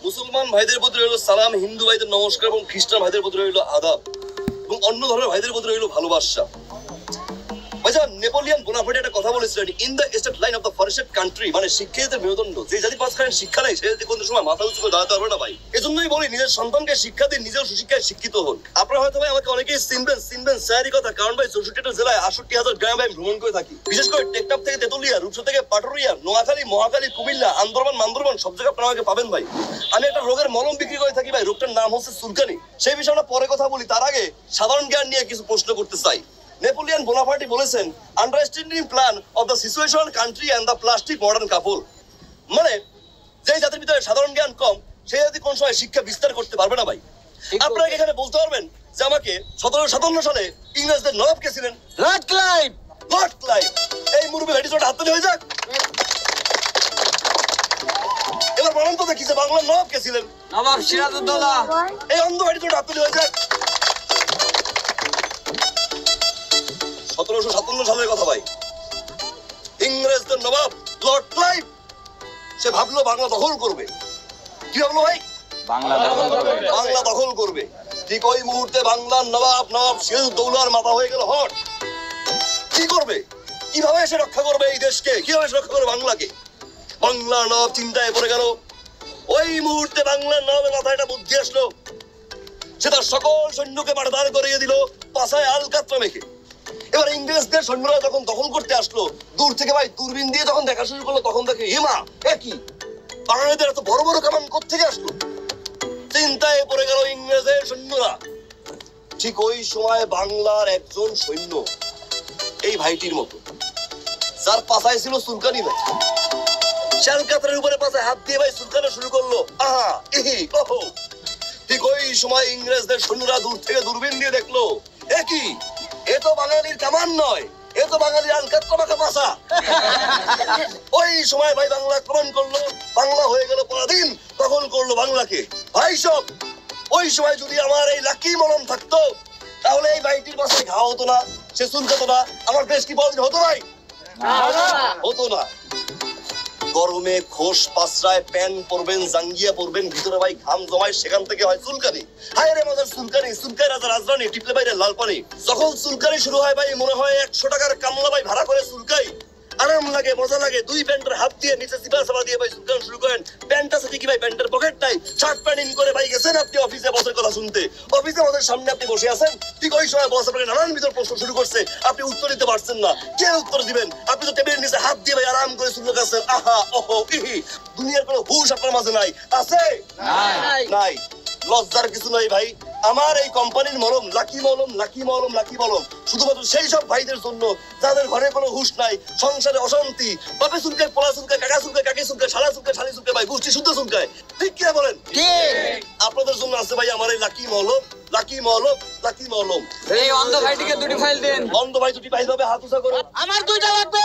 মুসলমান ভাইদের প্রতি রইল সালাম, হিন্দু ভাইদের নমস্কার এবং খ্রিস্টান ভাইদের প্রতি রইল আদাব এবং অন্য ধর্মের ভাইদের প্রতি রইল ভালোবাসা। ভাইজান, নেপোলিয়ান বোনাপার্ট একটা কথা বলেছিলেন, in the state line of the forested country, মানে শিক্ষিতদের মেরুদণ্ড। যে জাতি পাঁচ খান শিক্ষা নেই সে জাতি কোনো সময় মাথা উঁচু করে দাঁড়াতে পারবে না ভাই। এজন্যই বলি নিজের সন্তানকে শিক্ষা দিন, নিজেও সুশিক্ষায় শিক্ষিত হন। আপনারা হয়তো ভাই আমাকে অনেকেই চিনবেন স্যারই কথা, কারণ ভাই 64টা জেলায় 68,000 গ্রামে আমি ভ্রমণ করে থাকি। বিশেষ করে টেকনাফ থেকে তেতুলিয়া, রূপসা থেকে পাটুরিয়া, নোয়াখালী, মহাখালী, কুমিল্লা, আন্দরবান, মান্দরবান সব জায়গায় আপনারা আমাকে পাবেন ভাই। আমি একটা রোগের মলম বিক্রি করে থাকি ভাই, রোগটার নাম হচ্ছে চুলকানি। সেই বিষয়ে আমরা পরে কথা বলি, তার আগে সাধারণ জ্ঞান নিয়ে কিছু প্রশ্ন করতে চাই। নেপোলিয়ান বোনাপার্ট বলেছেন, understanding plan of the situational country and the plastic modern couple, মানে যে জাতির ভিতরে সাধারণ জ্ঞান কম সেই জাতি কোন সময় শিক্ষা বিস্তার করতে পারবে না ভাই। আপনারা এখানে বলতে পারবেন যে আমাকে 1757 সালে ইংরেজদের নবাব কে ছিলেন? Lord Clive. Lord Clive. এই মুরব্বী ঘাটি চোট হাততালি হয়ে যাক। এবার বলেন তো দেখি যে বাংলার নবাব কে ছিলেন? নবাব সিরাজউদ্দৌলা। এই অন্ধ ঘাটি চোট হাততালি হয়ে যাক। 1757 সালের কথা ভাই। ইংরেজদের নবাব লর্ড ক্লাইভ সে ভাবলো বাংলা দখল করবে। কি ভাবলো ভাই? বাংলা দখল করবে। ঠিক ওই মুহূর্তে বাংলার নবাব সিরাজউদ্দৌলার মাথা হয়ে গেল হট। কি করবে, কিভাবে সে রক্ষা করবে এই দেশকে, কিভাবে সে রক্ষা করবে বাংলাকে? বাংলার নবাব চিন্তায় পড়ে গেল। ওই মুহূর্তে বাংলার নবাবের মাথায় একটা বুদ্ধি আসলো। সে তার সকল সৈন্যকে মাঠে দাঁড় করিয়ে দিল পাছায় আলকাতরা মেখে। এবার ইংরেজদের সৈন্যরা যখন দখল করতে আসলো, দূর থেকে ভাই দূরবীন দিয়ে যখন দেখা শুরু করলো, তখন দেখে হিমা একই বাঙালিদের এত বড় বড় কামান কোত্থেকে আসলো। চিন্তায় পড়ে গেল ইংরেজের সৈন্যরা। ঠিক ওই সময় বাংলার একজন সৈন্য এই ভাইটির মতো, যার পাছায় ছিল চুলকানি ভাই, শালকাতরার উপরে পাছায় হাত দিয়ে ভাই চুলকানো শুরু করলো। আহা ইহি ওহো। ঠিক ওই সময় ইংরেজদের সৈন্যরা দূর থেকে দূরবীন দিয়ে দেখলো, একই এ তো বাঙালির কামান নয়, এ তো বাঙালির আলকাতরা মাখা পাছা। ওই সময় ভাই বাংলা আক্রমণ করলো, বাংলা হয়ে গেল পরাধীন, দখল করলো বাংলাকে। ভাই সব ওই সময় যদি আমার এই লাকি মলম থাকতো, তাহলে এই ভাইটির পাশে ঘা হতো না, সে চুলকাতো না, আমার দেশ কি পরাধীন হতো ভাই? হতো না। গরমে খোস পাঁচরায় প্যান্ট পরবেন, জাঙ্গিয়া পরবেন, ভিতরে ভাই ঘাম জমায়, সেখান থেকে হয় চুলকানি। হায় রে মজার চুলকানি, চুলকায় রাজা রাজরানি, টিপলে বাইরে লাল পানি। যখন চুলকানি শুরু হয় ভাই মনে হয় 100 টাকার কামলা ভাই ভাড়া করে চুলকাই। আরাম লাগে, মজা লাগে। দুই প্যান্টের হাত দিয়ে নিচে চিপা চাপা দিয়ে ভাই চুলকানো শুরু করেন। প্যান্টটা সাথে কি ভাই প্যান্টের পকেট নাই, শার্ট প্যান্ট ইন করে ভাই গেছেন আপনি অফিসে বসের কথা শুনতে। অফিসে বসের সামনে আপনি বসে আছেন, ঠিক ওই সময় বস আপনাকে নানান ভিতর প্রশ্ন শুরু করছে, আপনি উত্তর দিতে পারছেন না। কে উত্তর দিবেন? আপনি তো টেবিলের নিচে হাত দিয়ে ভাই আরাম করে চুল কাছেন। আহা ওহো ইহি। দুনিয়ার কোনো হুশ আপনার মাঝে নাই, আছে? নাই। লজ্জার কিছু নাই ভাই। আমার এই কোম্পানির মলম লাকি মলম, লাকি মলম, লাকি মলম শুধুমাত্র সেই সব ভাইদের জন্য যাদের ঘরে কোনো হুশ নাই, সংসারে অশান্তি, বাপে চুলকায়, পোলা চুলকায়, কাকা চুলকায়, কাকি চুলকায়, শালা চুলকায়, শালি চুলকায়, ভাই গোষ্ঠী শুদ্ধ চুলকায়। ঠিক কিনা বলেন? আপনাদের জন্য আছে ভাই আমার এই লাকি মলম, লাকি মলম, লাকি মলম। এই অন্ধ ভাইটিকে দুটি ফাইল দেন। অন্ধ ভাই দুটি ফাইল হবে, হাত উঁচা করো। আমার দুইটা লাগবে।